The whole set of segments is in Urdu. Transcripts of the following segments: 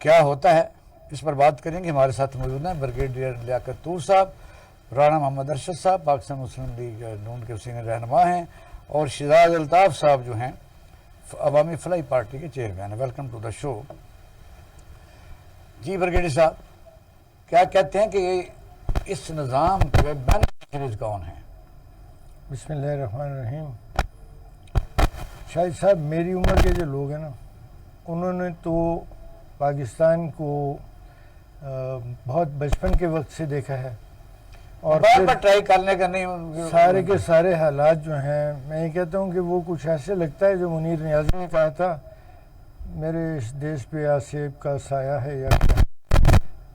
کیا ہوتا ہے اس پر بات کریں گے. ہمارے ساتھ موجود ہیں بریگیڈیئر لیاقت طور صاحب, رانا محمد ارشد صاحب پاکستان مسلم لیگ نون کے سینئر رہنما ہیں, اور شہزاد الطاف صاحب جو ہیں عوامی فلاحی پارٹی کے چیئرمین ہیں. Welcome to the show. جی بریگیڈیئر صاحب, کیا کہتے ہیں کہ اس نظام کے بینیفیشریز کون ہیں؟ بسم اللہ الرحمن الرحیم. شاہد صاحب, میری عمر کے جو لوگ ہیں نا, انہوں نے تو پاکستان کو بہت بچپن کے وقت سے دیکھا ہے, اور بار بار ٹرائی کرنے کا نہیں. سارے کے سارے حالات جو ہیں, میں یہ کہتا ہوں کہ وہ کچھ ایسے لگتا ہے جو منیر نیازی نے کہا تھا, میرے اس دیش پہ آسیب کا سایہ ہے یا کیا.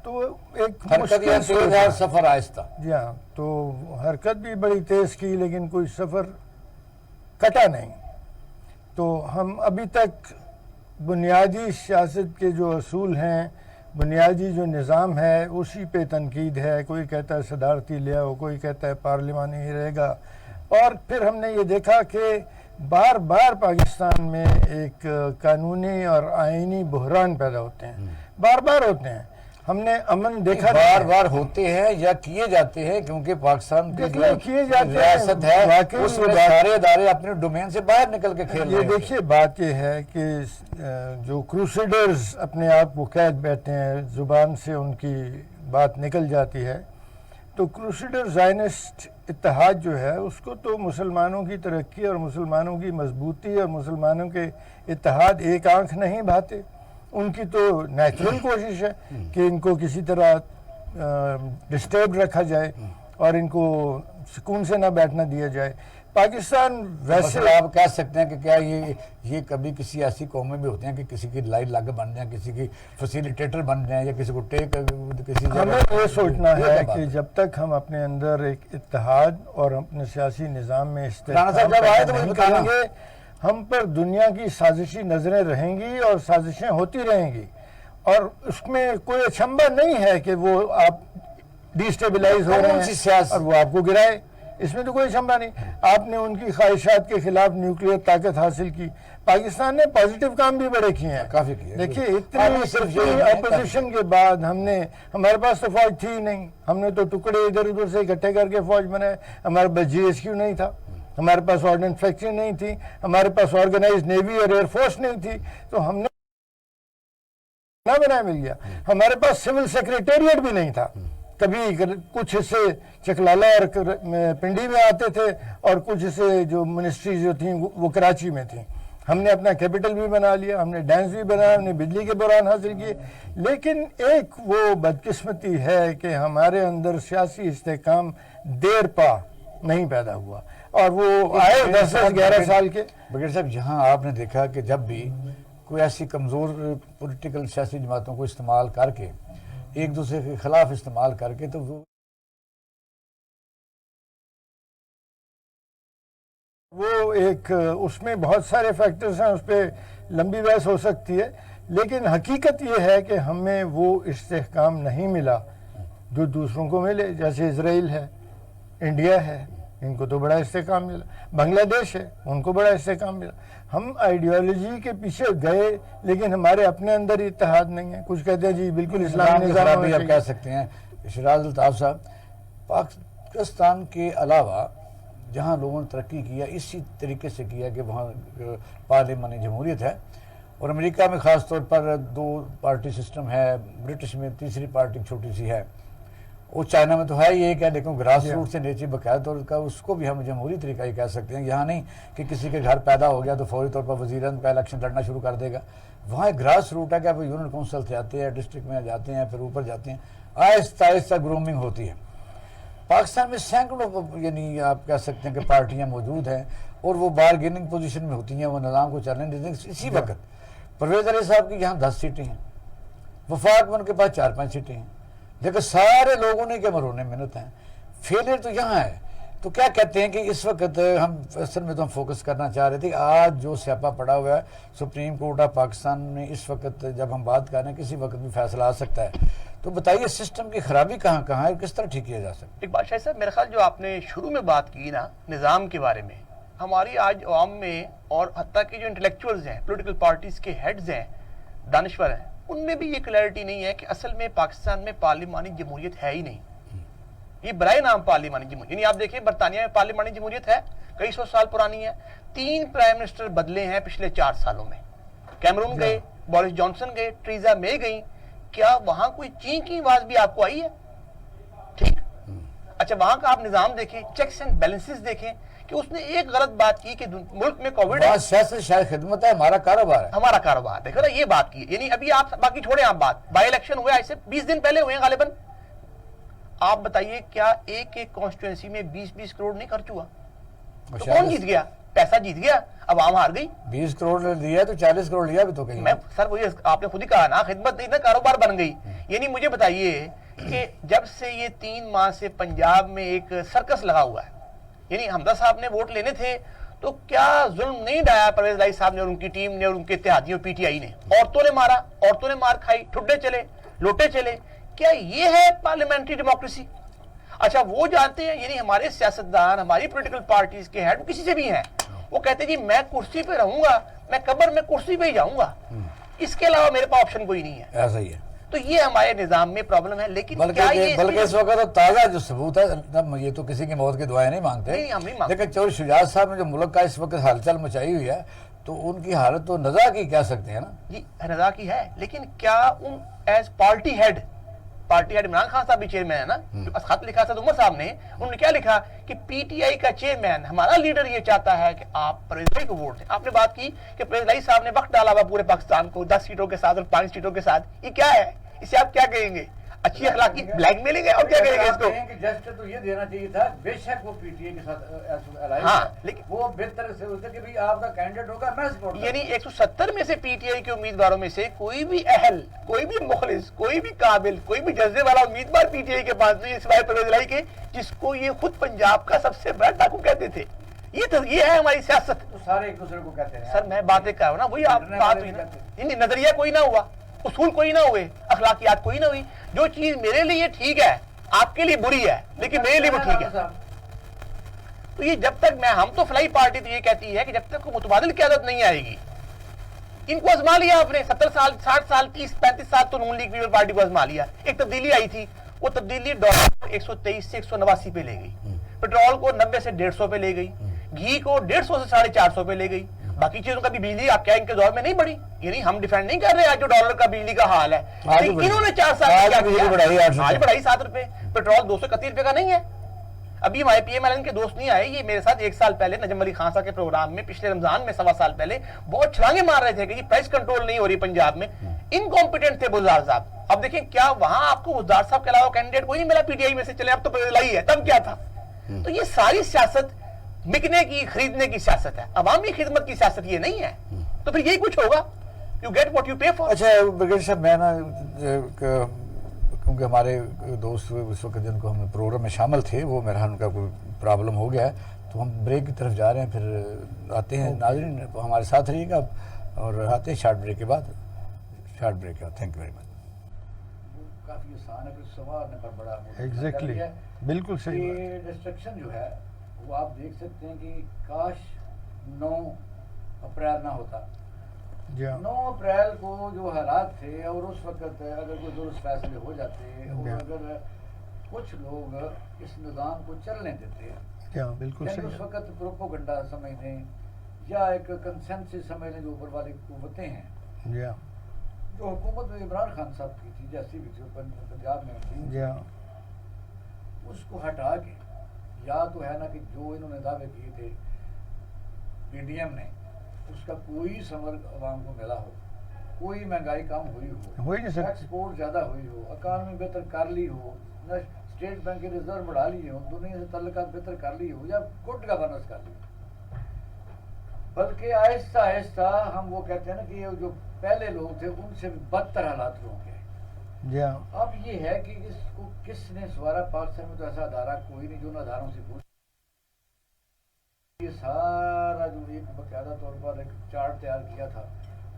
تو ایک حرکت ہے, سفر آہستہ. جی ہاں, تو حرکت بھی بڑی تیز کی لیکن کوئی سفر کٹا نہیں. تو ہم ابھی تک بنیادی سیاست کے جو اصول ہیں, بنیادی جو نظام ہے, اسی پہ تنقید ہے. کوئی کہتا ہے صدارتی لے آؤ, کوئی کہتا ہے پارلیمانی ہی رہے گا. اور پھر ہم نے یہ دیکھا کہ بار بار پاکستان میں ایک قانونی اور آئینی بحران پیدا ہوتے ہیں, بار بار ہوتے ہیں. ہم نے امن دیکھا, بار بار ہوتے ہیں یا کیے جاتے ہیں, کیونکہ پاکستان کی ریاست ہے اس میں سارے ادارے اپنے ڈومین سے باہر نکل کے کھیل رہے ہیں. یہ دیکھیے, بات یہ ہے کہ جو کروسیڈرز اپنے آپ کو قید بیٹھے ہیں, زبان سے ان کی بات نکل جاتی ہے, تو کروسیڈر زائنسٹ اتحاد جو ہے اس کو تو مسلمانوں کی ترقی اور مسلمانوں کی مضبوطی اور مسلمانوں کے اتحاد ایک آنکھ نہیں بھاتے. ان کی تو نیچرل کوشش ہے کہ ان کو کسی طرح ڈسٹرب رکھا جائے اور ان کو سکون سے نہ بیٹھنا دیا جائے. پاکستان ویسے آپ کہہ سکتے ہیں کہ کیا یہ کبھی کسی ایسی قومیں بھی ہوتے ہیں کہ کسی کی لائی لگ بن جائیں, کسی کی فیسیلیٹیٹر بن جائیں, یا کسی کو ٹیک کسی ہمیں یہ سوچنا ہے کہ جب تک ہم اپنے اندر ایک اتحاد اور اپنے سیاسی نظام میں استحکام کریں گے, ہم پر دنیا کی سازشی نظریں رہیں گی اور سازشیں ہوتی رہیں گی. اور اس میں کوئی اچھمبا نہیں ہے کہ وہ آپ ڈیسٹیبلائز ہو رہے ہیں اور وہ آپ کو گرائے. اس میں تو کوئی اچھمبا نہیں. آپ نے ان کی خواہشات کے خلاف نیوکلیئر طاقت حاصل کی. پاکستان نے پازیٹیو کام بھی بڑے کیے ہیں, کافی کیے. دیکھیے اتنی اپوزیشن کے بعد ہمارے پاس تو فوج تھی ہی نہیں. ہم نے تو ٹکڑے ادھر ادھر سے اکٹھے کر کے فوج بنائے. ہمارے پاس GSQ نہیں تھا, ہمارے پاس آرڈننس فیکٹری نہیں تھی, ہمارے پاس آرگنائز نیوی اور ایئر فورس نہیں تھی, تو ہم نے نہ بنایا مل گیا. ہمارے پاس سول سیکریٹریٹ بھی نہیں تھا. کبھی کچھ حصے چکلالہ اور پنڈی میں آتے تھے, اور کچھ حصے جو منسٹریز جو تھیں وہ کراچی میں تھیں. ہم نے اپنا کیپٹل بھی بنا لیا, ہم نے ڈیمز بھی بنایا, ہم نے بجلی کے بحران حاصل کیے. لیکن ایک وہ بدقسمتی ہے کہ ہمارے اندر سیاسی استحکام دیر پا نہیں پیدا ہوا, اور وہ آئے 10-11 سال کے. بغیر صاحب, جہاں آپ نے دیکھا کہ جب بھی کوئی ایسی کمزور پولیٹیکل سیاسی جماعتوں کو استعمال کر کے, ایک دوسرے کے خلاف استعمال کر کے, تو وہ ایک اس میں بہت سارے فیکٹرز ہیں, اس پہ لمبی بحث ہو سکتی ہے. لیکن حقیقت یہ ہے کہ ہمیں وہ استحکام نہیں ملا جو دوسروں کو ملے. جیسے اسرائیل ہے, انڈیا ہے, ان کو تو بڑا استحکام ملا. بنگلہ دیش ہے, ان کو بڑا استحکام ملا. ہم آئیڈیالوجی کے پیچھے گئے لیکن ہمارے اپنے اندر اتحاد نہیں ہے. کچھ کہتے ہیں جی بالکل اسلامی نظام بھی آپ کہہ سکتے ہیں. شہزاد الطاف صاحب, پاکستان کے علاوہ جہاں لوگوں نے ترقی کیا اسی طریقے سے کیا کہ وہاں پارلیمانی جمہوریت ہے, اور امریکہ میں خاص طور پر 2 پارٹی سسٹم ہے, برٹش میں تیسری پارٹی چھوٹی سی ہے, وہ چائنا میں تو ہے یہ کہ لیکن گراس روٹ سے نیچے باقاعدہ طور کا اس کو بھی ہم جمہوری طریقہ ہی کہہ سکتے ہیں. یہاں نہیں کہ کسی کے گھر پیدا ہو گیا تو فوری طور پر وزیر اعظم کا الیکشن لڑنا شروع کر دے گا. وہاں ایک گراس روٹ ہے کہ آپ یونین کونسل سے آتے ہیں, ڈسٹرکٹ میں جاتے ہیں, پھر اوپر جاتے ہیں, آہستہ آہستہ گرومنگ ہوتی ہے. پاکستان میں سینکڑوں یعنی آپ کہہ سکتے ہیں کہ پارٹیاں موجود ہیں, اور وہ بارگیننگ پوزیشن میں ہوتی ہیں, وہ نظام کو چلنے دیتے ہیں. اسی وقت پرویز علی صاحب کی یہاں 10 سیٹیں ہیں, وفاق میں ان کے پاس 4-5 سیٹیں ہیں, لیکن سارے لوگوں نے کہ مرونے محنت ہیں. فیلئر تو یہاں ہے. تو کیا کہتے ہیں کہ اس وقت ہم اصل میں تو ہم فوکس کرنا چاہ رہے تھے کہ آج جو سیاپا پڑا ہوا ہے سپریم کورٹ آف پاکستان میں, اس وقت جب ہم بات کر رہے ہیں کسی وقت بھی فیصلہ آ سکتا ہے. تو بتائیے سسٹم کی خرابی کہاں کہاں ہے, کس طرح ٹھیک کیا جا سکتا ہے؟ ایک بات شاہد صاحب, میرا خیال جو آپ نے شروع میں بات کی نا نظام کے بارے میں, ہماری آج عوام میں اور حتیٰ کہ جو انٹلیکچوئلز ہیں, پولیٹیکل پارٹیز کے ہیڈز ہیں, دانشور ہیں, ان میں بھی یہ کلیئرٹی نہیں ہے کہ اصل میں پاکستان میں پارلیمانی جمہوریت ہے ہی نہیں. یہ برائے نام پارلیمانی جمہوریت, یعنی آپ دیکھیں برطانیہ میں پارلیمانی جمہوریت ہے, کئی سو سال پرانی ہے, 3 پرائم منسٹر بدلے ہیں پچھلے 4 سالوں میں. کیمرون گئے, بورس جانسن گئے, ٹریزا مے گئی. کیا وہاں کوئی چین کی آواز بھی آپ کو آئی ہے؟ ٹھیک, اچھا وہاں کا آپ نظام دیکھیں, چیکس اینڈ بیلنسز دیکھیں کہ اس نے ایک غلط بات کی کہ ملک میں کووڈ ہے, سیاست شاید خدمت ہے, ہمارا کاروبار ہے, ہمارا کاروبار. دیکھو نا یہ بات کی, یعنی ابھی آپ باقی چھوڑیں, آپ بات بائی الیکشن ہوئے ایسے 20 دن پہلے ہوئے ہیں غالباً. آپ بتائیے کیا ایک کانسٹیٹوئنسی میں 20 کروڑ نہیں خرچ ہوا؟ تو کون جیت گیا؟ پیسہ جیت گیا, عوام ہار گئی. 20 کروڑ لیا تو 40 کروڑ لیا بھی تو کہیں. میں سر وہی آپ نے خود ہی کہا نا, خدمت نہیں نا, کاروبار بن گئی. یعنی مجھے بتائیے کہ جب سے یہ 3 ماہ سے پنجاب میں ایک سرکس لگا ہوا ہے, یعنی حمزہ صاحب نے ووٹ لینے تھے تو کیا ظلم نہیں ڈایا پرویز الہی صاحب نے اور ان کی ٹیم نے اور ان کے اتحادیوں پی ٹی آئی نے؟ عورتوں نے مارا, عورتوں نے مار کھائی, ٹھڈے چلے, لوٹے چلے. کیا یہ ہے پارلیمنٹری ڈیموکریسی؟ اچھا وہ جانتے ہیں, یعنی ہمارے سیاستدان, ہماری پولیٹیکل پارٹیز کے ہیڈ کسی سے بھی ہیں, وہ کہتے ہیں جی میں کرسی پہ رہوں گا, میں قبر میں کرسی پہ ہی جاؤں گا, اس کے علاوہ میرے پاس آپشن کوئی نہیں ہے. ایسا ہی ہے. تو یہ ہمارے نظام میں پرابلم ہے. لیکن بلکہ اس وقت تو تازہ جو ثبوت ہے, یہ تو کسی کی موت کی دعائیں نہیں مانگتے, لیکن چودھری شجاعت صاحب نے جو ملک کا اس وقت ہلچل مچائی ہوئی ہے, تو ان کی حالت تو نزا کی کہہ سکتے ہیں نا. جی نزا کی ہے, لیکن کیا ان as party head Imran Khan صاحب بھی چیئرمین ہے نا, جو خط لکھا سعد عمر صاحب نے, انہوں نے کیا لکھا کہ پی ٹی آئی کا چیئرمین, ہمارا لیڈر یہ چاہتا ہے کہ آپ پرویز الہی کو ووٹ دیں. آپ نے بات کی کہ پرویز الہی صاحب نے وقت ڈالا ہوا پورے پاکستان کو 10 سیٹوں کے ساتھ اور 5 سیٹوں کے ساتھ. یہ کیا ہے, اسے آپ کیا کہیں گے؟ اچھی اخلاقی بلیک میلنگ ہے اور کیا کہیں گے اس کو؟ جسٹ تو یہ دینا چاہیے تھا, بے شک وہ پی ٹی اے کے ساتھ, ہاں لیکن وہ بہتر سے ہوتا کہ بھئی آپ کا کینڈیڈیٹ ہوگا, میں سپورٹ. یعنی 170 میں سے پی ٹی آئی کے امیدواروں میں سے کوئی بھی اہل, کوئی بھی مخلص, کوئی بھی قابل, کوئی بھی جذبے والا امیدوار پی ٹی آئی کے پاس نہیں, سوائے پرویز الہی کے, جس کو یہ خود پنجاب کا سب سے بڑا ڈاکو کہتے تھے. یہ ہے ہماری سیاست. تو سارے ایک دوسرے کو کہتے ہیں. سر میں باتیں کر رہا ہوں نا, وہی آپ بات ہوئی نا, نظریہ کوئی نہ ہوا, اصول کوئی نہ ہوئے, اخلاقیات کوئی نہ ہوئی. جو چیز میرے لیے ٹھیک ہے آپ کے لیے بری ہے, لیکن میرے لیے وہ ٹھیک ہے. تو یہ جب تک ہم تو فلائی پارٹی تو یہ کہتی ہے کہ جب تک متبادل قیادت نہیں آئے گی, ان کو آزما لیا آپ نے 70 سال 60 سال 30 35 سال تو نون لیگ پیپل پارٹی کو آزما لیا. ایک تبدیلی آئی تھی, وہ تبدیلی ڈالر کو 123 سے 189 پہ لے گئی, پیٹرول کو 90 سے 150 پہ لے گئی, گھی کو 150 سے 450 پہ لے گئی. باقی چیزوں کا بھی بجلی آپ کیا ان کے دور میں نہیں بڑھی؟ یعنی ہم ڈیفینڈ نہیں کر رہے آج جو ڈالر کا بجلی کا حال ہے, انہوں نے 4 سال آج بڑھائی 7 روپے, پیٹرول 231 روپے کا نہیں ہے. ابھی ہمارے پی ایم ایل این کے دوست نہیں آئے, یہ میرے ساتھ 1 سال پہلے نجم علی خان صاحب کے پروگرام میں پچھلے رمضان میں 1.25 سال پہلے بہت چھلانگے مار رہے تھے کہ یہ پرائس کنٹرول نہیں ہو رہی پنجاب میں. انکمپیٹنٹ تھے بزدار صاحب. اب دیکھیں کیا وہاں آپ کو بزدار صاحب کے علاوہ کینڈیڈیٹ کوئی نہیں ملا پی ٹی آئی میں سے, چلے اب تو پرویز الہی ہے, تب کیا تھا؟ تو یہ ساری سیاست بکنے کی, خریدنے کی سیاست ہے, عوامی خدمت کی سیاست یہ نہیں ہے. تو پھر یہی کچھ ہوگا, you get what you pay for. اچھا برگیڈ صاحب, میں نا کیونکہ ہمارے دوست اس وقت جن کو ہم پروگرام میں شامل تھے, وہ میرا ان کا کوئی پرابلم ہو گیا ہے, تو ہم بریک کی طرف جا رہے ہیں, پھر آتے ہیں. ناظرین ہمارے ساتھ رہیے گا, اور آتے ہیں شارٹ بریک کے بعد. شارٹ بریک ہے. Thank you very much. کافی آسان ہے, پھر سوال پر بڑا ایگزیکٹلی بالکل صحیح. یہ ڈسٹرکشن جو ہے وہ آپ دیکھ سکتے ہیں کہ کاش 9 اپریل نہ ہوتا. 9 اپریل کو جو حالات تھے, اور اس وقت اگر کوئی درست فیصلے ہو جاتے, اور اگر کچھ لوگ اس نظام کو چلنے دیتے, بالکل صحیح, اس وقت پروپوگنڈا سمجھ لیں یا ایک کنسنسس سمجھ لیں جو اوپر والی قوتیں ہیں, جو حکومت عمران خان صاحب کی تھی, جیسی بھی تھی پنجاب میں تھی, اس کو ہٹا کے, یا تو ہے نا کہ جو انہوں نے دعوے کیے تھے پی ڈی ایم نے, اس کا کوئی ثمر عوام کو ملا ہو, کوئی مہنگائی کم ہوئی ہو, ایکسپورٹ زیادہ ہوئی ہو, اکانومی بہتر کر لی ہو, اسٹیٹ بینک کے ریزرو بڑھا لیے ہو, دنیا سے تعلقات بہتر کر لی ہو, یا گڈ گورننس کر لی ہو, بلکہ آہستہ آہستہ ہم وہ کہتے ہیں نا کہ جو پہلے لوگ تھے ان سے بھی بدتر حالات ہوں گے. اب یہ ہے کہ اس کو کس نے سوارا؟ پاکستان میں تو ایسا ادارہ کوئی نہیں جو ان اداروں سے پوچھ. یہ سارا جو ایک باقاعدہ طور پر ایک چارٹ تیار کیا تھا,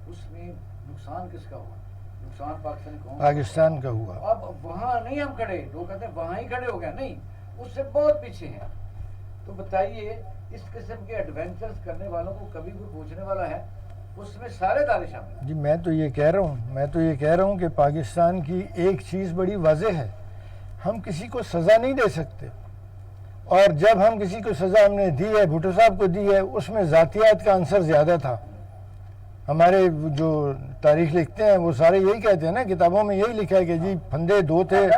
اس میں نقصان کس کا ہوا؟ نقصان پاکستان کا ہوا. اب وہاں نہیں ہم کھڑے, لوگ کہتے ہیں وہاں ہی کھڑے ہو گئے, نہیں, اس سے بہت پیچھے ہیں. تو بتائیے اس قسم کے ایڈونچرز کرنے والوں کو کبھی کوئی پوچھنے والا ہے؟ اس میں سارے ادارے شامل جی میں تو یہ کہہ رہا ہوں کہ پاکستان کی ایک چیز بڑی واضح ہے، ہم کسی کو سزا نہیں دے سکتے، اور جب ہم کسی کو سزا ہم نے دی ہے، بھٹو صاحب کو دی ہے، اس میں ذاتیات کا عنصر زیادہ تھا۔ ہمارے جو تاریخ لکھتے ہیں وہ سارے یہی کہتے ہیں نا، کتابوں میں یہی لکھا ہے کہ جی پھندے دو تھے،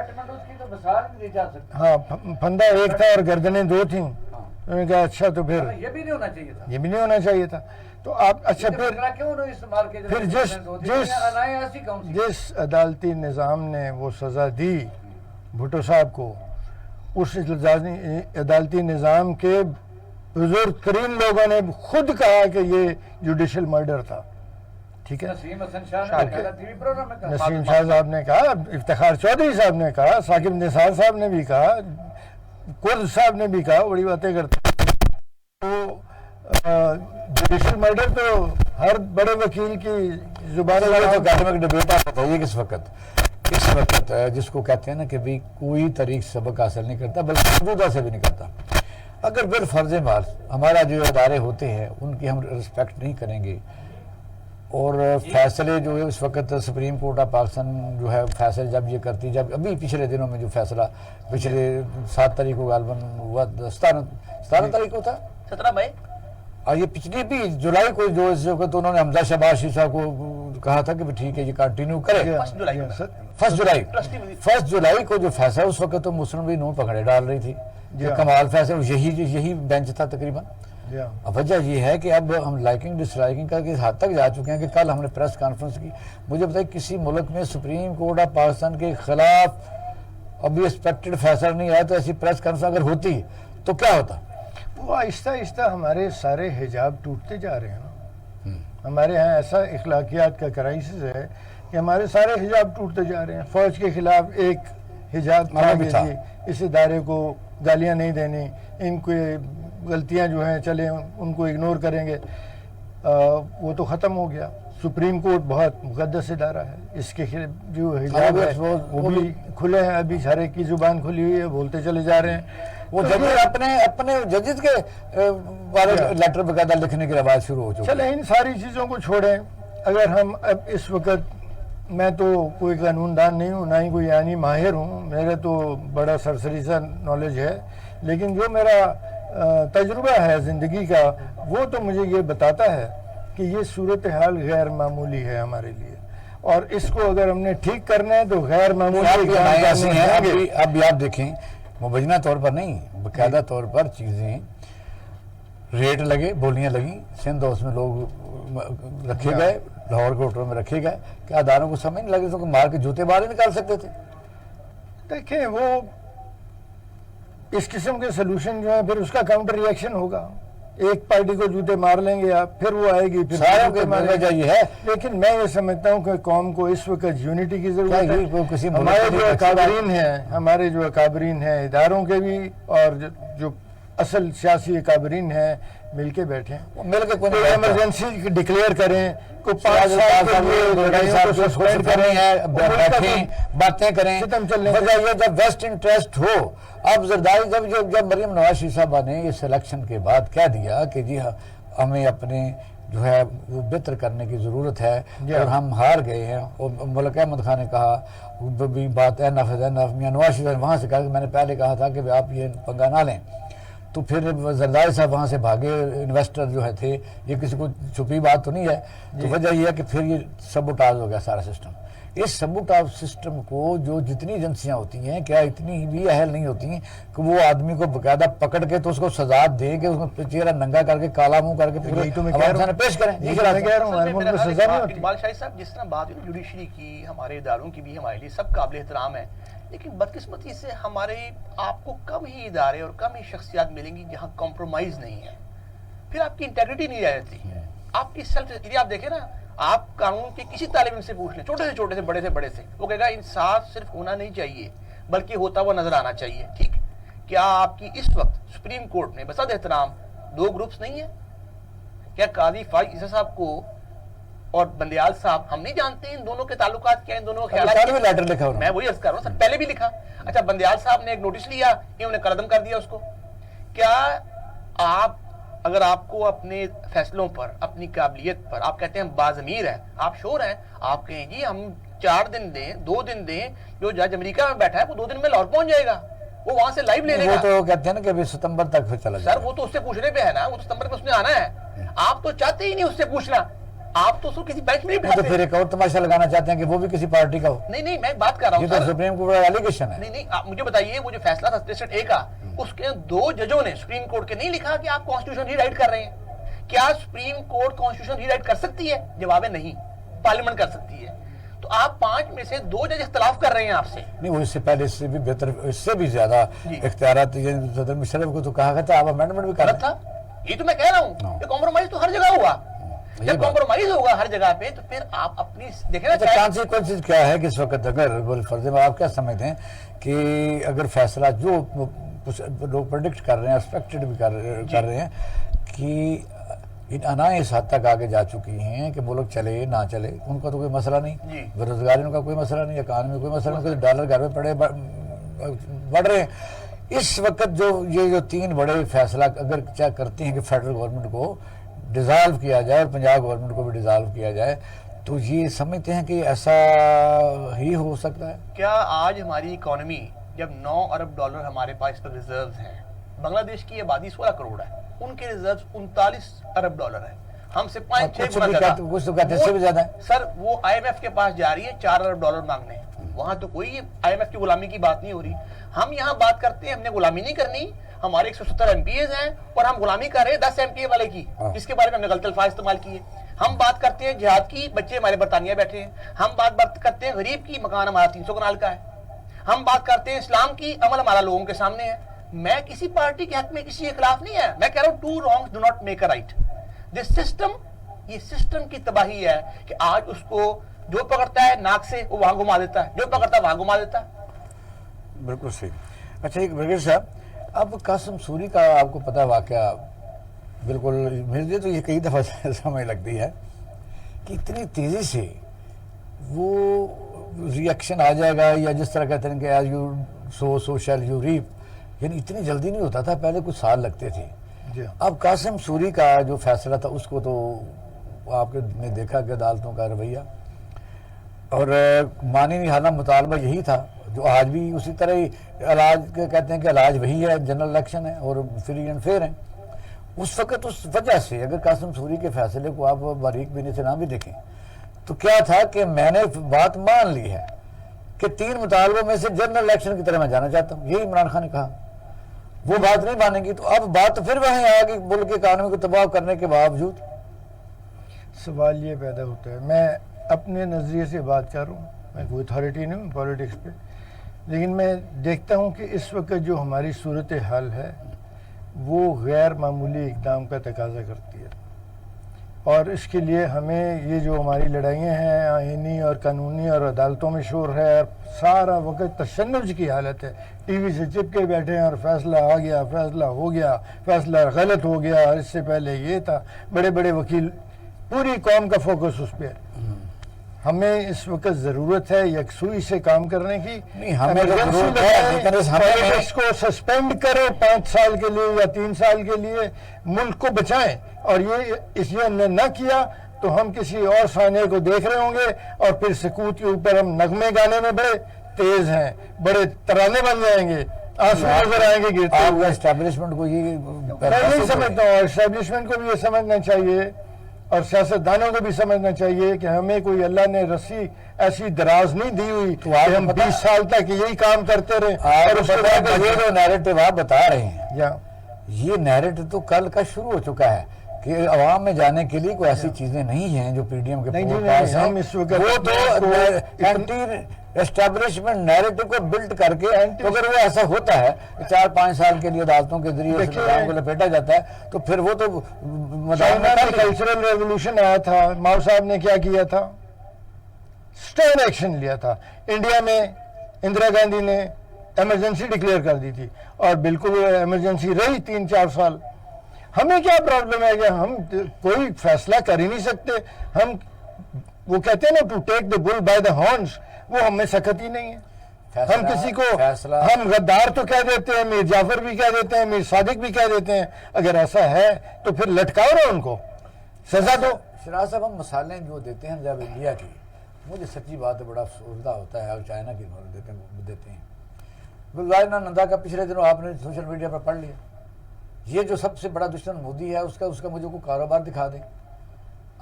مثال نہیں دی جا سکتی، ہاں پھندا ایک تھا اور گردنیں دو تھیں۔ انہوں نے کہا اچھا تو پھر یہ بھی نہیں ہونا چاہیے تھا، یہ بھی نہیں ہونا چاہیے تھا۔ تو آپ اچھا پھر جس عدالتی نظام نے وہ سزا دی بھٹو صاحب کو، اس عدالتی نظام کے بزرگ ترین لوگوں نے خود کہا کہ یہ جوڈیشل مرڈر تھا، ٹھیک ہے۔ نسیم شاہ صاحب نے کہا، افتخار چودھری صاحب نے کہا، ثاقب نثار صاحب نے بھی کہا، کرد صاحب نے بھی کہا، بڑی باتیں کرتے تو جوڈیشل مرڈر تو ہر بڑے وکیل کی زبان اکیڈمک ڈبیٹ آپ بتائیے کہ اس وقت جس کو کہتے ہیں نا کہ بھی کوئی طریق سبق حاصل نہیں کرتا بلکہ موجودہ سے بھی نہیں کرتا، اگر بالفرض محض ہمارا جو ادارے ہوتے ہیں ان کی ہم رسپیکٹ نہیں کریں گے، اور فیصلے جو ہے اس وقت سپریم کورٹ آف پاکستان جو ہے فیصلے جب یہ کرتی، جب ابھی پچھلے دنوں میں جو فیصلہ پچھلے 7 تاریخ کو غالباً ہوا، 17 تاریخ کو تھا، 17 مئی، اور یہ پچھلی بھی جولائی کو جو اس وقت انہوں نے حمزہ شہباز شیخ صاحب کو کہا تھا کہ ٹھیک ہے یہ کنٹینیو کرے، 1 جولائی کو جو فیصلہ اس وقت تو مسلم لیگ نون پکڑے ڈال رہی تھی، کمال فیصلہ یہی بینچ تھا تقریباً۔ اب وجہ یہ ہے کہ اب ہم لائکنگ ڈس لائکنگ کا اس حد تک جا چکے ہیں کہ کل ہم نے پریس کانفرنس کی، مجھے بتائیے کسی ملک میں سپریم کورٹ آف پاکستان کے خلاف ابھی ایکسپیکٹڈ فیصلہ نہیں آیا تو ایسی پریس کانفرنس اگر ہوتی تو کیا ہوتا؟ وہ آہستہ آہستہ ہمارے سارے حجاب ٹوٹتے جا رہے ہیں نا، ہمارے ہاں ایسا اخلاقیات کا کرائسس ہے کہ ہمارے سارے حجاب ٹوٹتے جا رہے ہیں۔ فوج کے خلاف ایک حجاب تھا، اس ادارے کو گالیاں نہیں دینی، ان کو غلطیاں جو ہیں چلے ان کو اگنور کریں گے، وہ تو ختم ہو گیا۔ سپریم کورٹ بہت مقدس ادارہ ہے، اس کے جو حجاب ہے وہ بھی کھلے ہیں، ابھی ہر ایک کی زبان کھلی ہوئی ہے، بولتے چلے جا رہے ہیں۔ وہ اپنے ججز کے بارے لیٹر باقاعدہ لکھنے کی رواج شروع ہو چکی ہے۔ چلیں ان ساری چیزوں کو چھوڑیں، اگر ہم اب اس وقت، میں تو کوئی قانون دان نہیں ہوں، نہ ہی کوئی آئینی ماہر ہوں، میرا تو بڑا سرسری سا نالج ہے، لیکن جو میرا تجربہ ہے زندگی کا وہ تو مجھے یہ بتاتا ہے کہ یہ صورتحال غیر معمولی ہے ہمارے لیے، اور اس کو اگر ہم نے ٹھیک کرنا ہے تو غیر معمولی اب بھی آپ دیکھیں مبینہ طور پر نہیں، باقاعدہ طور پر چیزیں ریٹ لگے، بولیاں لگیں، سندھ ہاؤس میں لوگ رکھے گئے، لاہور کے ہوٹلوں میں رکھے گئے، کیا اداروں کو سمجھ نہیں لگے تو مار کے جوتے باہر نکال سکتے تھے؟ دیکھیں وہ اس قسم کے سلوشن جو ہے پھر اس کا کاؤنٹر ری ایکشن ہوگا، ایک پارٹی کو جوتے مار لیں گے آپ، پھر وہ آئے گی، پھر ساروں کے وجہ یہ ہے۔ لیکن میں یہ سمجھتا ہوں کہ قوم کو اس وقت یونٹی کی ضرورت ہے۔ ہمارے جو اکابرین ہیں اداروں کے بھی اور جو اصل سیاسی اکابرین ہیں مل کے بیٹھیں، مل کے کوئی ایمرجنسی ڈکلیئر کریں، کو 5 سال باتیں کریں، جب ویسٹ انٹرسٹ ہو۔ اب زرداری جب مریم نواز شریف صاحبہ نے اس الیکشن کے بعد کہہ دیا کہ جی ہمیں اپنے جو ہے وہ بہتر کرنے کی ضرورت ہے اور ہم ہار گئے ہیں، اور ملک احمد خان نے کہا بھی بات انف میاں نواز شریف نے وہاں سے کہا کہ میں نے پہلے کہا تھا کہ آپ یہ پنگا نہ لیں، تو پھر زرداری صاحب وہاں سے بھاگے، انویسٹر جو ہے تھے، یہ کسی کو چھپی بات تو نہیں ہے، تو وجہ یہ ہے کہ پھر یہ سبوٹاژ ہو گیا سارا سسٹم۔ اس سبوٹاژ سسٹم کو جو جتنی ایجنسیاں ہوتی ہیں کیا اتنی بھی اہل نہیں ہوتی ہیں کہ وہ آدمی کو باقاعدہ پکڑ کے تو اس کو سزا دے کے اس کو چہرہ ننگا کر کے کالا منہ کر کے پورے پیش کریں۔ اقبال شاہی صاحب جس طرح بات ہوئی جوڈیشری کی، ہمارے اداروں کی بھی ہمارے لیے سب قابل احترام ہے، لیکن بدقسمتی سے ہمارے آپ کو کم ہی ادارے اور کم ہی شخصیات ملیں گی جہاں کمپرومائز نہیں ہے، پھر آپ کی انٹیگریٹی نہیں رہ جاتی، آپ کی سیلف، آپ دیکھیں نا، آپ قانون کے کسی طالب علم سے پوچھ لیں، چھوٹے سے بڑے سے، وہ کہے گا انصاف صرف ہونا نہیں چاہیے بلکہ ہوتا ہوا نظر آنا چاہیے۔ ٹھیک، کیا آپ کی اس وقت سپریم کورٹ میں بصد احترام 2 گروپس نہیں ہیں؟ کیا قاضی فائز عیسیٰ صاحب کو اور بندیال صاحب، ہم نہیں جانتے ان دونوں کے تعلقات کیا، ان دونوں کے خیالات لیٹر لکھا، میں وہی عرض کر رہا ہوں سر، پہلے بھی لکھا۔ اچھا بندیال صاحب نے ایک نوٹس لیا، انہوں نے قلم کر دیا اس کو، کیا آپ اگر آپ کو اپنے فیصلوں پر، اپنی قابلیت پر، آپ کہتے ہیں باضمیر ہے، آپ شور ہیں، آپ کہیں جی ہم 4 دن دیں، 2 دن دیں، جو جج امریکہ میں بیٹھا ہے وہ 2 دن میں لاہور پہنچ جائے گا، وہ وہاں سے لائیو لے لے گا. وہ تو کہتے ہیں نا کہ ابھی ستمبر تک پھر چلا جائے. سر وہ تو اس سے پوچھنے پہ ہے نا، وہ تو ستمبر میں اس نے آنا ہے. آپ تو چاہتے ہی نہیں اس سے پوچھنا، آپ تو اس کو کسی بینچ میں نہیں تو بٹھاتے. پھر ایک اور تماشا لگانا چاہتے ہیں کہ وہ بھی کسی پارٹی کا ہو. نہیں میں بات کر رہا ہوں یہ تو سر. سپریم کورٹ کا ایلیگیشن ہے. نہیں آپ مجھے بتائیے، وہ جو فیصلہ تھا سٹیشن اے کا، اس کے 2 ججوں نے سپریم کورٹ کے نہیں لکھا کہ آپ کانسٹیٹیوشن ری رائٹ کر رہے ہیں. کیا سپریم کورٹ کانسٹیٹیوشن ری رائٹ کر سکتی ہے؟ جواب ہے نہیں، پارلیمنٹ کر سکتی ہے. تو آپ 5 میں سے 2 جج اختلاف کر رہے ہیں آپ سے. نہیں، وہ اس سے پہلے اس سے بھی بہتر، اس سے بھی زیادہ اختیارات صدر مشرف کو تو کہا گیا تھا آپ امینڈمنٹ بھی غلط تھا. یہ تو میں کہہ رہا ہوں کہ کمپرومائز تو ہر جگہ ہوا. جب کمپرومائز ہوگا ہر جگہ پہ تو پھر آپ اپنی دیکھیں نا. کانسیکوینسز کیا ہے کہ اس وقت اگر بالفرض میں آپ کیا سمجھتے ہیں کہ اگر فیصلہ جو لوگ پریڈکٹ کر رہے ہیں، ایکسپیکٹڈ بھی کر رہے ہیں کہ انائیں اس حد تک آگے جا چکی ہیں کہ ملک چلے نہ چلے، ان کا تو کوئی مسئلہ نہیں، بے روزگاری کا کوئی مسئلہ نہیں، اکانومی میں کوئی مسئلہ نہیں، ڈالر گھر میں پڑے بڑھ رہے ہیں. اس وقت جو 3 بڑے فیصلہ اگر کیا کرتے ہیں کہ فیڈرل گورنمنٹ کو ڈیزالو کیا جائے اور پنجاب گورنمنٹ کو بھی ڈیزالو کیا جائے، تو یہ سمجھتے ہیں کہ ایسا ہی ہو سکتا ہے؟ کیا آج ہماری اکانومی جب 9 ارب ڈالر ہمارے پاس پر ریزروز ہیں، بنگلہ دیش کی آبادی 16 کروڑ ہے، ان کے ریزروز 39 ارب ڈالر ہیں، ہم سے 5-6 گنا زیادہ. کچھ تو کہتے ہیں اس سے بھی زیادہ ہے. سر وہ آئی ایم ایف کے پاس جا رہی ہے 4 ارب ڈالر مانگنے. وہاں تو کوئی آئی ایم ایف کی غلامی کی بات نہیں ہو رہی. ہم یہاں بات کرتے ہیں ہم نے غلامی نہیں کرنی، ہمارے 170 ایم پی ایز ہیں اور ہم غلامی کر رہے ہیں 10 ایم پی اے والے کی، جس کے بارے میں ہم نے غلط الفاظ استعمال کیے. ہم بات کرتے ہیں جہاد کی، بچے ہمارے برطانیہ بیٹھے ہیں. ہم بات کرتے ہیں غریب کی، مکان ہمارا 300 کنال کا ہے. ہم بات کرتے ہیں اسلام کی، عمل ہمارا لوگوں کے سامنے ہے. میں کسی پارٹی کے حق میں کسی کے خلاف نہیں ہے، میں کہہ رہا ہوں 2 wrongs do not make a right. This system، یہ سسٹم کی تباہی ہے کہ آج اس کو جو پکڑتا ہے ناک سے وہ وہاں گھما دیتا ہے، جو پکڑتا ہے وہاں گھما دیتا ہے. بالکل صحیح. اچھا ایک برگیڈ صاحب، اب قاسم سوری کا آپ کو پتہ واقعہ بالکل مجھے تو یہ کئی دفعہ سمجھ لگتی ہے کہ اتنی تیزی سے وہ ری ایکشن آ جائے گا، یا جس طرح کہتے ہیں کہ as you sow so shall you reap, یعنی اتنی جلدی نہیں ہوتا تھا، پہلے کچھ سال لگتے تھے. اب قاسم سوری کا جو فیصلہ تھا اس کو تو آپ نے دیکھا کہ عدالتوں کا رویہ، اور مانی حالہ مطالبہ یہی تھا جو آج بھی اسی طرح ہی علاج کہتے ہیں کہ علاج وہی ہے، جنرل الیکشن ہے اور فری اینڈ فیئر ہیں. اس وقت اس وجہ سے اگر قاسم سوری کے فیصلے کو آپ باریک بینی سے نہ بھی دیکھیں تو کیا تھا کہ میں نے بات مان لی ہے کہ 3 مطالبوں میں سے جنرل الیکشن کی طرح میں جانا چاہتا ہوں، یہی عمران خان نے کہا. وہ بات نہیں مانیں گی تو اب بات تو پھر وہیں آ گئی، ملک کی اکانومی کو تباہ کرنے کے باوجود. سوال یہ پیدا ہوتا ہے، میں اپنے نظریے سے بات کر رہا ہوں، میں کوئی اتھارٹی نہیں ہوں پالیٹکس پہ، لیکن میں دیکھتا ہوں کہ اس وقت جو ہماری صورتحال ہے وہ غیر معمولی اقدام کا تقاضا کرتی ہے، اور اس کے لیے ہمیں یہ جو ہماری لڑائیاں ہیں آئینی اور قانونی اور عدالتوں میں شور ہے، اور سارا وقت تشنج کی حالت ہے، ٹی وی سے چپکے بیٹھے ہیں اور فیصلہ آ گیا، فیصلہ ہو گیا، فیصلہ غلط ہو گیا، اور اس سے پہلے یہ تھا، بڑے بڑے وکیل، پوری قوم کا فوکس اس پہ ہے. ہمیں اس وقت ضرورت ہے یکسوئی سے کام کرنے کی. نہیں ہمیں ضرورت ہے، لیکن پالیٹکس کو سسپینڈ کریں 5 سال کے لیے یا 3 سال کے لیے، ملک کو بچائیں، اور یہ اس لیے ہم نے نہ کیا تو ہم کسی اور سانے کو دیکھ رہے ہوں گے، اور پھر سکوت کے اوپر ہم نغمے گانے میں بڑے تیز ہیں، بڑے ترانے بن جائیں گے، آنسو نظر آئیں گے گرتے ہوئے. اسٹیبلشمنٹ کو یہ میں نہیں سمجھتا ہوں، اسٹیبلشمنٹ کو بھی یہ سمجھنا چاہیے اور سیاستدانوں کو بھی سمجھنا چاہیے کہ ہمیں کوئی اللہ نے رسی ایسی دراز نہیں دی ہوئی کہ ہم 20 سال تک یہی کام کرتے رہے. اور اس کے بعد یہ جو نیریٹو آپ بتا رہے ہیں، یا یہ نیریٹو تو کل کا شروع ہو چکا ہے کہ عوام میں جانے کے لیے کوئی ایسی چیزیں نہیں ہیں جو پی ڈی ایم کے پاس ہیں. وہ تو اینٹی اسٹیبلشمنٹ نیریٹو کو بلڈ کر کے، اگر وہ ایسا ہوتا ہے 4-5 سال کے لیے عدالتوں کے ذریعے نظام کو لپیٹا جاتا ہے تو پھر وہ تو چائنا میں کلچرل ریولوشن آیا تھا، ماؤ صاحب نے کیا کیا تھا؟ سٹرن ایکشن لیا تھا. انڈیا میں اندرا گاندھی نے ایمرجنسی ڈکلیئر کر دی تھی، اور بالکل ایمرجنسی رہی 3-4 سال. ہمیں کیا پرابلم ہے کہ ہم کوئی فیصلہ کر ہی نہیں سکتے؟ ہم وہ کہتے ہیں نا to take the bull by the horns, وہ ہم میں سخت ہی نہیں ہے. ہم کسی کو ہم غدار تو کہہ دیتے ہیں, میر جعفر بھی کہہ دیتے ہیں, میر صادق بھی کہہ دیتے ہیں. اگر ایسا ہے تو پھر لٹکاؤ نا ان کو, سزا دو. شراز صاحب ہم مثالیں جو دیتے ہیں جب انڈیا کی, مجھے سچی بات ہے بڑا افسردہ ہوتا ہے. چائنا کی دیتے ہیں. گلزار نندا کا پچھلے دنوں آپ نے سوشل میڈیا پر پڑھ لیا. یہ جو سب سے بڑا دشمن مودی ہے, اس کا مجھے کوئی کاروبار دکھا دیں.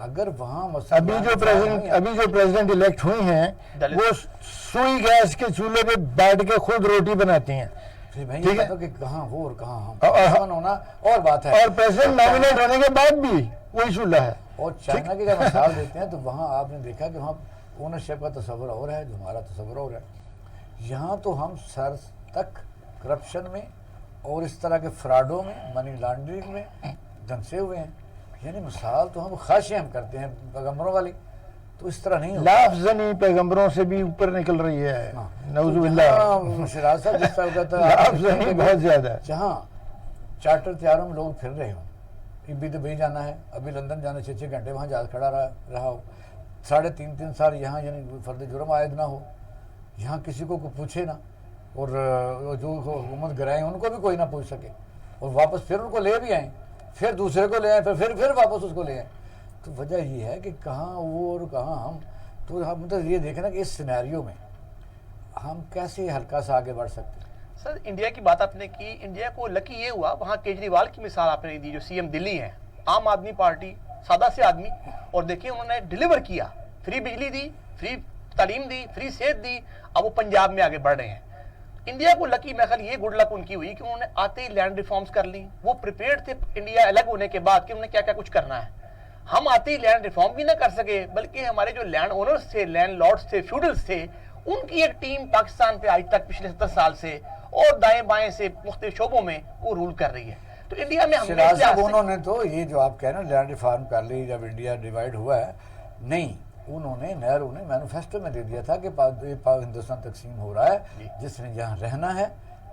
اگر وہاں ابھی جو پریزیڈنٹ الیکٹ ہوئی ہیں وہ سوئی گیس کے چولہے پہ بیٹھ کے خود روٹی بناتی ہیں. ٹھیک ہے کہ کہاں وہ اور کہاں ہم ہونا اور بات ہے. اور پریزیڈنٹ نامینیٹ ہونے کے بعد بھی وہی چولہا ہے. اور چائنا کی اگر مثال دیتے ہیں تو وہاں آپ نے دیکھا کہ وہاں اونرشپ کا تصور اور ہے جو ہمارا تصور اور ہے. یہاں تو ہم سر تک کرپشن میں اور اس طرح کے فراڈوں میں, منی لانڈرنگ میں دھنسے ہوئے ہیں. یعنی مثال تو ہم خواہشیں ہم کرتے ہیں پیغمبروں والی, تو اس طرح نہیں. لاف زنی پیغمبروں سے بھی اوپر نکل رہی ہے. نعوذ باللہ. شراز صاحب جس طرح کہتا ہے لاف زنی بہت زیادہ ہے. جہاں چارٹر تیاروں میں لوگ پھر رہے ہوں, ابھی دبئی جانا ہے, ابھی لندن جانا 6 گھنٹے وہاں جہاز کھڑا رہا ہو, 3.5 سال یہاں یعنی فرد جرم عائد نہ ہو, یہاں کسی کو پوچھے نہ, اور جو حکومت گرائیں ان کو بھی کوئی نہ پوچھ سکے, اور واپس پھر ان کو لے بھی آئیں, پھر دوسرے کو لے آئیں, پھر واپس اس کو لے آئیں. تو وجہ یہ ہے کہ کہاں وہ اور کہاں ہم. تو ہم تو یہ دیکھیں کہ اس سینیریو میں ہم کیسے ہلکا سا آگے بڑھ سکتے ہیں. سر انڈیا کی بات آپ نے کی, انڈیا کو لکی یہ ہوا, وہاں کیجریوال کی مثال آپ نے دی جو سی ایم دلی ہیں, عام آدمی پارٹی, سادہ سے آدمی, اور دیکھیں انہوں نے ڈیلیور کیا, فری بجلی دی, فری تعلیم دی, فری صحت دی. اب وہ پنجاب میں آگے بڑھ رہے ہیں. انڈیا کو لکی محل یہ گڈ لک ان کی ہوئی کہ انہوں نے آتے ہی لینڈ ریفارمز کر لی. وہ پریپیئرڈ تھے انڈیا الگ ہونے کے بعد کہ انہوں نے کیا کیا کچھ کرنا ہے. ہم آتے ہی لینڈ ریفارم بھی نہ کر سکے, بلکہ ہمارے جو لینڈ اونرز تھے, لینڈ لارڈز تھے, فیوڈلز تھے, ان کی ایک ٹیم پاکستان پہ آج تک پچھلے 70 سال سے اور دائیں بائیں سے مختلف شعبوں میں وہ رول کر رہی ہے. تو انڈیا میں ہم انہوں نے تو یہ جو آپ کہہ رہے ہیں لینڈ ریفارم کر لی جب انڈیا ڈیوائیڈ ہوا ہے, نہیں, انہوں نے نہرو نے مینوفیسٹو میں دے دیا تھا کہ ہندوستان تقسیم ہو رہا ہے, جس نے جہاں رہنا ہے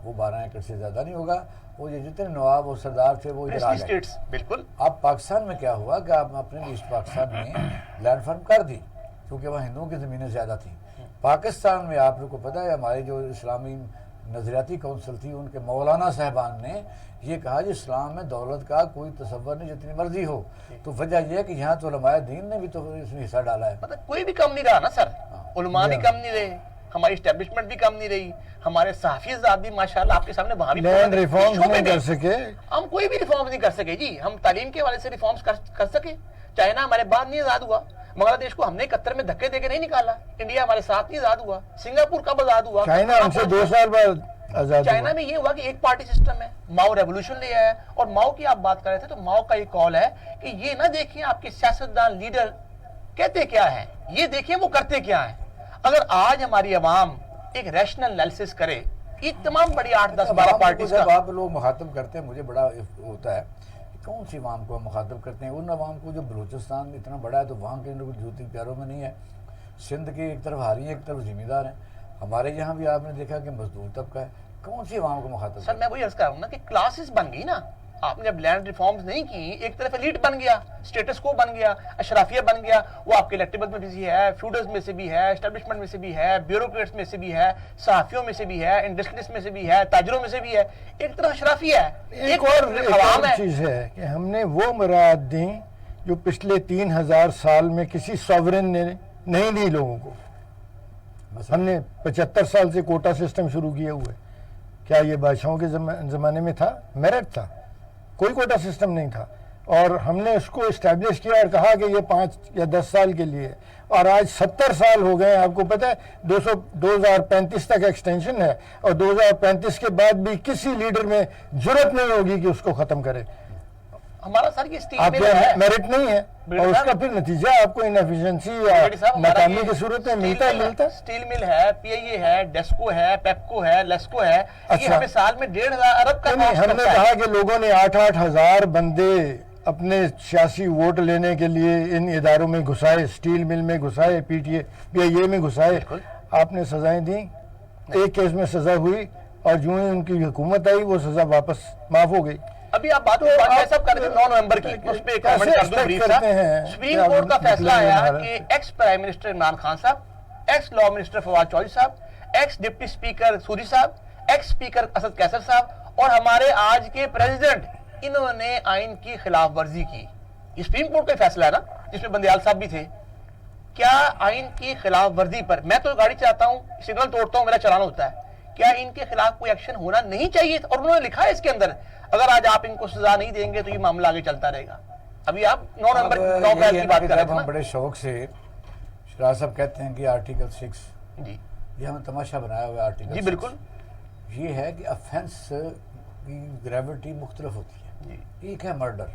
وہ 12 ایکڑ سے زیادہ نہیں ہوگا. وہ یہ جتنے نواب اور سردار تھے وہ ادھر آ گئے. بالکل. اب پاکستان میں کیا ہوا کہ آپ اپنے ایسٹ پاکستان میں لینڈ فارم کر دی کیونکہ وہاں ہندوؤں کی زمینیں زیادہ تھیں. پاکستان میں آپ لوگ کو پتہ ہے ہماری جو اسلامی نظریاتی کونسل تھی, ان کے مولانا صاحبان نے یہ کہا کہ اسلام میں دولت کا کوئی تصور نہیں جتنی مرضی ہو. تو وجہ یہ ہے کہ یہاں تو علماء دین نے بھی تو اس میں حصہ ڈالا ہے. مطلب کوئی بھی کم نہیں رہا نا سر, علماء بھی کم نہیں رہے, ہماری اسٹیبلشمنٹ بھی کم نہیں رہی, ہمارے صحافی ازاد بھی ماشاءاللہ آپ کے سامنے وہاں بھی لینڈ ریفارمز نہیں کر سکے. ہم کوئی بھی ریفارمز نہیں کر سکے جی. ہم تعلیم کے حوالے سے ریفارمز کر سکے. چائنا ہمارے بعد نہیں آزاد ہوا, بنگلہ دیش کو ہم نے 71 میں دھکے دے کے نہیں نکالا. انڈیا ہمارے ساتھ نہیں آزاد ہوا. سنگاپور کب آزاد ہوا؟ چائنا ہم سے 2 سال بعد آزاد ہوا. چائنا میں یہ ہوا کہ ایک پارٹی سسٹم ہے, ماؤ ریولوشن لے آیا. اور ماؤ کی آپ بات کر رہے تھے تو ماؤ کا یہ کال ہے کہ یہ نہ دیکھیں آپ کے سیاستدان لیڈر کہتے کیا ہیں, یہ دیکھیں وہ کرتے کیا ہیں. اگر آج ہماری عوام ایک ریشنل انالیسس کرے, یہ تمام بڑی 8-10-12 پارٹیز جب آپ لوگ مخاطب کرتے ہیں, مجھے بڑا ہوتا ہے کون سی عوام کو ہم مخاطب کرتے ہیں. ان عوام کو جو بلوچستان اتنا بڑا ہے تو وہاں کے جوتی پیاروں میں نہیں ہے. سندھ کی ایک طرف حاری ہیں, ایک طرف ذمہ دار ہیں. ہمارے یہاں بھی آپ نے دیکھا کہ مزدور طبقہ ہے. کون سی عوام کو مخاطب؟ سر میں وہی عرض کر رہا ہوں نا کہ کلاسز بن گئی نا. آپ نے جب لینڈ ریفارمز نہیں کی, ایک طرف ایلیٹ بن گیا, اسٹیٹس کو بن گیا, اشرافیہ بن گیا. وہ آپ کے الیکٹیبل میں بھی ہے, فیوڈلز میں سے بھی ہے, اسٹیبلشمنٹ میں سے بھی ہے, بیوروکریٹس میں سے بھی ہے, صحافیوں میں سے بھی ہے, انڈسٹریز میں سے بھی ہے, تاجروں میں سے بھی ہے. ایک طرف اشرافیہ ہے, ایک اور چیز ہے کہ ہم نے وہ مراد دیں جو پچھلے 3000 سال میں کسی سوورن نے نہیں دی لوگوں کو. ہم نے 75 سال سے کوٹا سسٹم شروع کیے ہوئے. کیا یہ بادشاہوں کے زمانے میں تھا؟ میرٹ تھا, کوئی کوٹا سسٹم نہیں تھا. اور ہم نے اس کو اسٹیبلش کیا اور کہا کہ یہ 5 یا 10 سال کے لیے, اور آج 70 سال ہو گئے ہیں. آپ کو پتہ ہے 2035 تک ایکسٹینشن ہے, اور 2035 کے بعد بھی کسی لیڈر میں جرت نہیں ہوگی کہ اس کو ختم کرے. ہمارا سر یہ اسٹیل آپ مل ہے, میرٹ نہیں ہے, اور اس کا پھر نتیجہ آپ کو انیفیشنسی یا ناکامی کی صورت میں ملتا ہے. اسٹیل مل ہے, پی آئی اے ہے, ڈیسکو ہے, پیپکو ہے, لیسکو ہے. یہ ہمیں سال میں 1.5 ارب کا نہیں, ہم نے کہا کہ لوگوں نے 8-8 ہزار بندے اپنے سیاسی ووٹ لینے کے لیے ان اداروں میں گھسائے, اسٹیل مل میں گھسائے, پی آئی اے میں گھسائے. آپ نے سزائیں دیں, ایک کیس میں سزا ہوئی, اور جو ہی ان کی حکومت آئی وہ سزا واپس معاف ہو گئی. ابھی آپ بات سب کر رہے تھے 9 نومبر کی, اس پہ ایک کامنٹ کر دوں بریف صاحب. سپریم کورٹ کا فیصلہ آیا کہ ex prime minister Imran Khan صاحب, ex law minister Fawad Chaudhry صاحب, ایکس ڈپٹی اسپیکر سوری صاحب, ایکس اسپیکر اسد کیسر صاحب اور ہمارے آج کے پریزیڈنٹ, انہوں نے آئین کی خلاف ورزی کی. یہ سپریم کورٹ کا فیصلہ ہے نا, جس میں بندیال صاحب بھی تھے. کیا آئین کی خلاف ورزی پر, میں تو گاڑی چلاتا ہوں, سگنل توڑتا ہوں, میرا چلانا ہوتا ہے, کیا ان کے خلاف کوئی ایکشن ہونا نہیں چاہیے؟ اور انہوں نے لکھا ہے اس کے اندر, اگر آج آپ ان کو سزا نہیں دیں گے تو یہ معاملہ آگے چلتا رہے گا. ابھی آپ 9 نومبر کی بات کر رہے تھے. ہم بڑے شوق سے شراز صاحب کہتے ہیں کہ آرٹیکل 6 جی یہ ہمیں تماشا بنایا ہوا ہے. آرٹیکل جی بالکل, یہ ہے کہ افینس کی گریوٹی مختلف ہوتی ہے. جی ایک ہے مرڈر,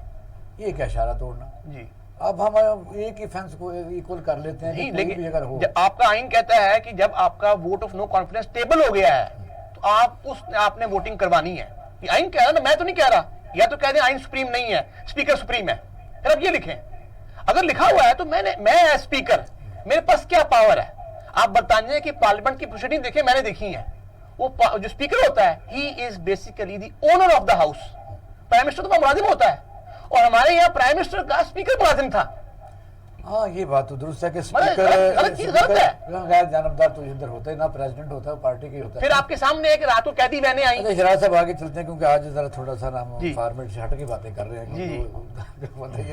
یہ ایک ہے اشارہ توڑنا. جی اب ہم ایک ہی فینس کو ایکول کر لیتے ہیں. نہیں, کہ کوئی بھی اگر ہو, لیکن آپ کا آئین کہتا ہے کہ جب آپ کا vote of no confidence table ہو گیا ہے تو آپ نے ووٹنگ کروانی ہے. یہ آئین کہہ رہا نا, میں تو نہیں کہہ رہا. یا تو کہہ دیں آئین سپریم نہیں ہے, اسپیکر سپریم ہے, پھر اب یہ لکھیں. اگر لکھا ہوا ہے تو میں ایز اسپیکر میرے پاس کیا پاور ہے؟ آپ برطانیہ کی پارلیمنٹ کی پروسیڈنگ دیکھیں, میں نے دیکھی ہیں. وہ جو اسپیکر ہوتا ہے, he is basically the owner of the house. Prime minister تو ملازم ہوتا ہے, اور ہمارے یہاں پرائم منسٹر کا اسپیکر ملازم تھا. ہاں یہ بات تو درست ہے کہ غلط چیز غلط ہے. غیر جانبدار تو ادھر ہوتا ہے, نہ پریزیڈنٹ ہوتا ہے, پارٹی کے ہوتا ہے. پھر آپ کے سامنے ہے کہ رات کو قیدی بہنیں آئیں. شراز صاحب آگے چلتے ہیں کیونکہ آج ذرا تھوڑا سا ہم فارمیٹ سے ہٹ کے باتیں کر رہے ہیں.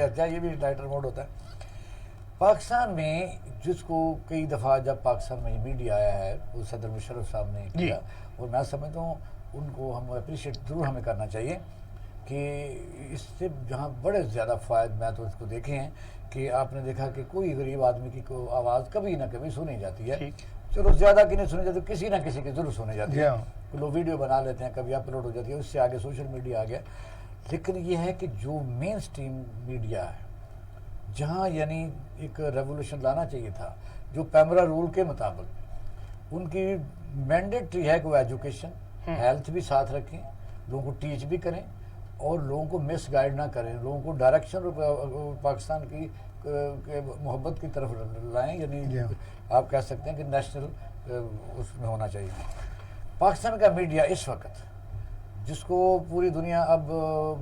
اچھا, یہ بھی لائٹر موڈ ہوتا ہے. پاکستان میں جس کو کئی دفعہ جب پاکستان میں میڈیا آیا ہے, وہ صدر مشرف صاحب نے کیا, اور میں سمجھتا ہوں ان کو ہم اپریشیٹ ضرور ہمیں کرنا چاہیے کہ اس سے جہاں بڑے زیادہ فوائد میں تو اس کو دیکھے ہیں کہ آپ نے دیکھا کہ کوئی غریب آدمی کی آواز کبھی نہ کبھی سنی جاتی ہے. چلو زیادہ کی نہیں سنی جاتی, کسی نہ کسی کی ضرور سنی جاتی ہے. لوگ ویڈیو بنا لیتے ہیں, کبھی اپلوڈ ہو جاتی ہے, اس سے آگے سوشل میڈیا آ گیا. لیکن یہ ہے کہ جو مین سٹریم میڈیا ہے, جہاں یعنی ایک ریولوشن لانا چاہیے تھا, جو پیمرا رول کے مطابق ان کی مینڈیٹری ہے کہ وہ ایجوکیشن ہیلتھ بھی ساتھ رکھیں, لوگوں کو ٹیچ بھی کریں, اور لوگوں کو مس گائیڈ نہ کریں, لوگوں کو ڈائریکشن پاکستان کی محبت کی طرف لائیں. یعنی آپ کہہ سکتے ہیں کہ نیشنل اس میں ہونا چاہیے. پاکستان کا میڈیا اس وقت, جس کو پوری دنیا اب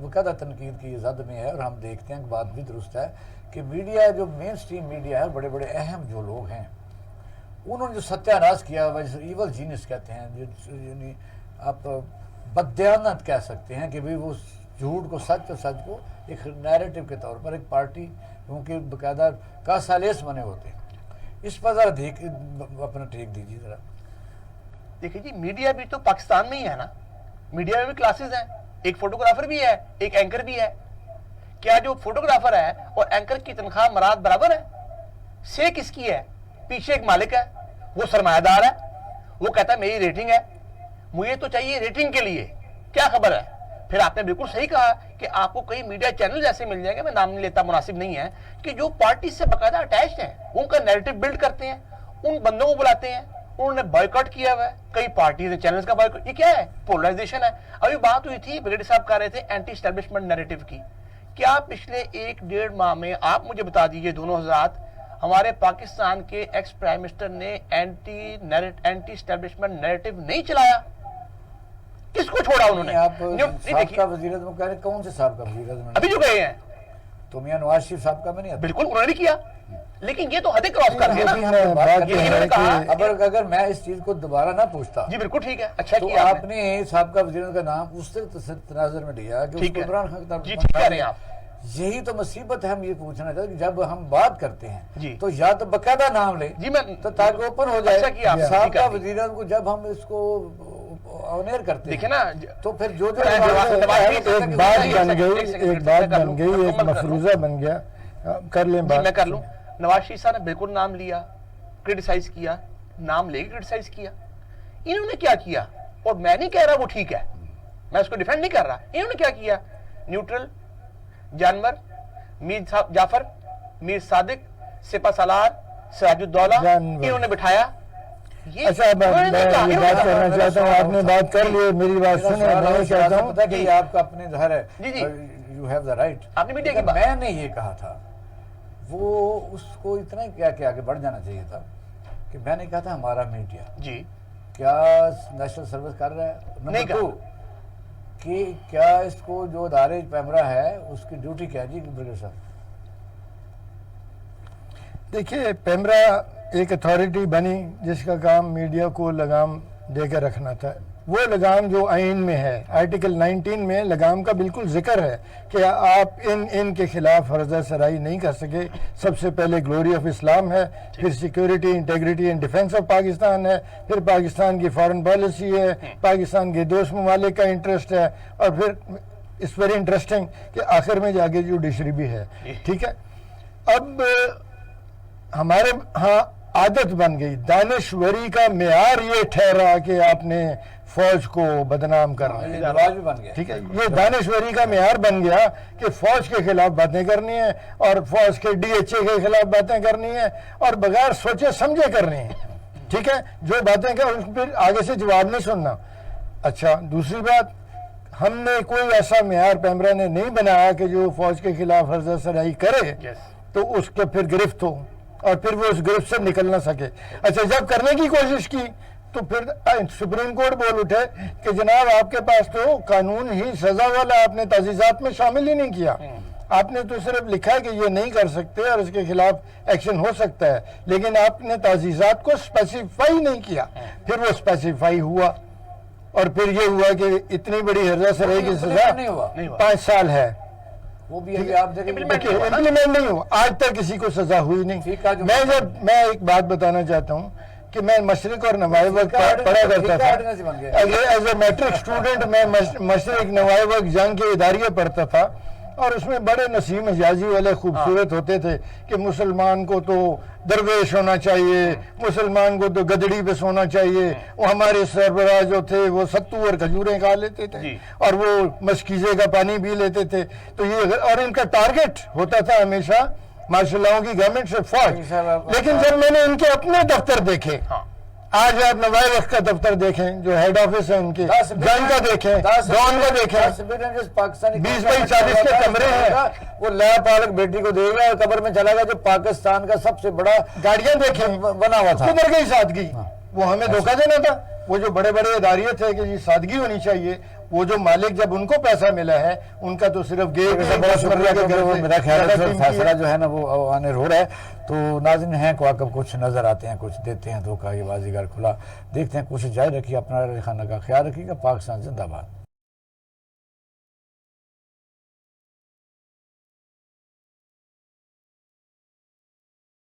باقاعدہ تنقید کی زد میں ہے, اور ہم دیکھتے ہیں کہ بات بھی درست ہے کہ میڈیا جو مین سٹریم میڈیا ہے, بڑے بڑے اہم جو لوگ ہیں, انہوں نے جو ستیہ ناش کیا, ایول جینس کہتے ہیں, یعنی آپ بددیانت کہہ سکتے ہیں کہ وہ جھوٹ کو سچ اور سچ کو ایک نیریٹو کے طور پر ایک پارٹی کیونکہ باقاعدہ کا سالیس بنے ہوتے ہیں. اس پر ذرا اپنا ٹیک دیجیے ذرا. دیکھیے جی, میڈیا بھی تو پاکستان میں ہی ہے نا. میڈیا میں بھی کلاسز ہیں, ایک فوٹوگرافر بھی ہے, ایک اینکر بھی ہے. کیا جو فوٹوگرافر ہے اور اینکر کی تنخواہ مراد برابر ہے؟ سے کس کی ہے؟ پیچھے ایک مالک ہے, وہ سرمایہ دار ہے, وہ کہتا ہے میری ریٹنگ ہے, مجھے تو چاہیے ریٹنگ کے لیے. کیا خبر ہے؟ پھر آپ نے بالکل صحیح کہا کہ آپ کو کئی میڈیا چینل ایسے مل جائیں گے, میں نام نہیں لیتا, مناسب نہیں ہے, کہ جو پارٹی سے باقاعدہ اٹیچڈ ہیں, ان کا نیریٹو بلڈ کرتے ہیں, ان بندوں کو بلاتے ہیں. انہوں نے بائیکاٹ کیا ہوا ہے کئی پارٹیز نے, چینلز کا بائیکاٹ. یہ کیا ہے؟ پولرائزیشن ہے. ابھی بات ہوئی تھی, بریڈی صاحب کہہ رہے تھے اینٹی اسٹیبلشمنٹ نیریٹو کی. کیا پچھلے 1-1.5 ماہ میں, آپ مجھے بتا دیجئے دونوں حضرات, ہمارے پاکستان کے ایکس پرائم منسٹر نے اینٹی اسٹیبلشمنٹ نیریٹو نہیں چلایا؟ کس کو چھوڑا انہوں نے؟ آپ سابقہ وزیر اعظم کہہ رہے, کون سے سابقہ وزیر اعظم؟ ابھی جو گئے ہیں تو میاں نواز شریف صاحب کا میں نہیں آتا. بالکل انہوں نے بھی کیا, لیکن یہ تو حد کراس کر گیا. اگر میں اس چیز کو دوبارہ نہ پوچھتا, جی بالکل ٹھیک ہے, اچھا تو کیا آپ نے سابقہ وزیر اعظم کا نام اس سے تناظر میں لیا کہ عمران خان. جی ٹھیک کہہ رہے ہیں آپ. یہی تو مصیبت ہے. ہم یہ پوچھنا چاہتے ہیں کہ جب ہم بات کرتے جی ہیں تو یا تو باقاعدہ نام لیں جی, میں تو تاکہ اوپن ہو جائے. اچھا کیا آپ. سابقہ وزیر اعظم کو جب ہم اس کو آنر کرتے دیکھیں نا, تو پھر جو ایک بات بن گئی, ایک مفروضہ بن گیا. کر لیں بات. میں کر لوں. نواز شریف صاحب نے بالکل نام لیا, کرٹیسائز کیا, نام لے کے کرٹیسائز کیا. انہوں نے کیا کیا, اور میں نہیں کہہ رہا وہ ٹھیک ہے, میں اس کو ڈیفینڈ نہیں کر رہا. انہوں نے کیا کیا, نیوٹرل جانور, میر جعفر, میر صادق, سپہ سالار, سراج الدولہ, انہوں نے بٹھایا. اچھا میں یہ بات کرنا چاہتا ہوں, آپ نے بات کر لی, میری بات سنیں. میں چاہتا ہوں کہ آپ کا اپنے ظاہر ہے, یو ہیو دا رائٹ. آپ نے میڈیا کی میں نے یہ کہا تھا, وہ اس کو اتنا کیا کہ آگے بڑھ جانا چاہیے تھا کہ میں نے کہا تھا ہمارا میڈیا جی کیا نیشنل سروس کر رہا ہے. نہیں کہا کہ کیا اس کو جو ادارے پیمرا ہے اس کی ڈیوٹی کیا. جی بریگیڈ صاحب دیکھیے, پیمرا ایک اتھارٹی بنی جس کا کام میڈیا کو لگام دے کر رکھنا تھا. وہ لگام جو آئین میں ہے، آرٹیکل 19 میں لگام کا بالکل ذکر ہے کہ آپ ان کے خلاف فرضہ سرائی نہیں کر سکے. سب سے پہلے گلوری آف اسلام ہے، پھر security, integrity and defence of Pakistan ہے، پھر پاکستان کی فارن پالیسی ہے، پاکستان کے دوست ممالک کا انٹرسٹ ہے، اور پھر اٹس ویری انٹرسٹنگ کہ آخر میں جا کے جوڈیشری بھی ہے. ٹھیک ہے. اب ہمارے ہاں عادت بن گئی، دانشوری کا معیار یہ ٹھہرا کہ آپ نے فوج کو بدنام کرنا ہے. رواج بھی بن گیا. ٹھیک ہے. یہ دانشوری کا معیار بن گیا کہ فوج کے خلاف باتیں کرنی ہیں اور فوج کے ڈی ایچ اے کے خلاف باتیں کرنی ہیں اور بغیر سوچے سمجھے کرنی ہیں. ٹھیک ہے. جو باتیں کہ پھر آگے سے جواب نہیں سننا. اچھا، دوسری بات، ہم نے کوئی ایسا معیار پیمرا نے نہیں بنایا کہ جو فوج کے خلاف فرضہ سرائی کرے تو اس کے پھر گرفت ہو اور پھر وہ اس گرفت سے نکل نہ سکے. اچھا، جب کرنے کی کوشش کی تو پھر سپریم کورٹ بول اٹھے کہ جناب آپ کے پاس تو قانون ہی سزا والا، آپ نے تعزیزات میں شامل ہی نہیں کیا. آپ نے تو صرف لکھا ہے کہ یہ نہیں کر سکتے اور اس کے خلاف ایکشن ہو سکتا ہے، لیکن آپ نے تعزیزات کو اسپیسیفائی نہیں کیا. پھر وہ اسپیسیفائی ہوا اور پھر یہ ہوا کہ اتنی بڑی حرا سرائی کی سزا 5 سال ہے. وہ بھی آپ دیکھیں امپلیمنٹ نہیں ہوا، آج تک کسی کو سزا ہوئی نہیں. میں ایک بات بتانا چاہتا ہوں کہ میں مشرق اور نوائے وقت پڑھا کرتا تھا. ایز اے میٹرک اسٹوڈنٹ میں مشرق نوائے وقت جنگ کے اداریے پڑھتا تھا اور اس میں بڑے نسیم حجازی والے خوبصورت ہوتے تھے کہ مسلمان کو تو درویش ہونا چاہیے، مسلمان کو تو گدڑی پہ سونا چاہیے. وہ ہمارے سربراہ جو تھے وہ ستو اور کھجوریں کھا لیتے تھے اور وہ مشکیزے کا پانی پی لیتے تھے. تو یہ اور ان کا ٹارگٹ ہوتا تھا ہمیشہ ماشاء اللہ کی گورنمنٹ سے فوج. لیکن جب میں نے ان کے اپنے دفتر دیکھے، آج آپ نوائے وقت کا دفتر دیکھیں جو ہیڈ آفس ہے ان کے، جنگ کا دیکھیں، ڈون کا دیکھیں، 20 بائی 40 کے کمرے ہیں. وہ لیا پالک بیٹی کو دیکھ رہا ہے قبر میں چلا گیا جو پاکستان کا سب سے بڑا گاڑیاں دیکھیں بنا ہوا تھا. کدھر گئی سادگی؟ وہ ہمیں دھوکہ دینا تھا. وہ جو بڑے بڑے ادارے تھے کہ جی سادگی ہونی چاہیے، وہ جو مالک جب ان کو پیسہ ملا ہے ان کا تو صرف میرا خیال ہے فیصلہ جو ہے نا وہ آنے رو رہا ہے. تو ناظرین ہیں کواکب کچھ نظر آتے ہیں، کچھ دیتے ہیں دھوکہ. یہ بازیگر کھلا، دیکھتے ہیں. کوشش جاری رکھیے، اپنا خانہ کا خیال رکھیے گا. پاکستان زندہ باد.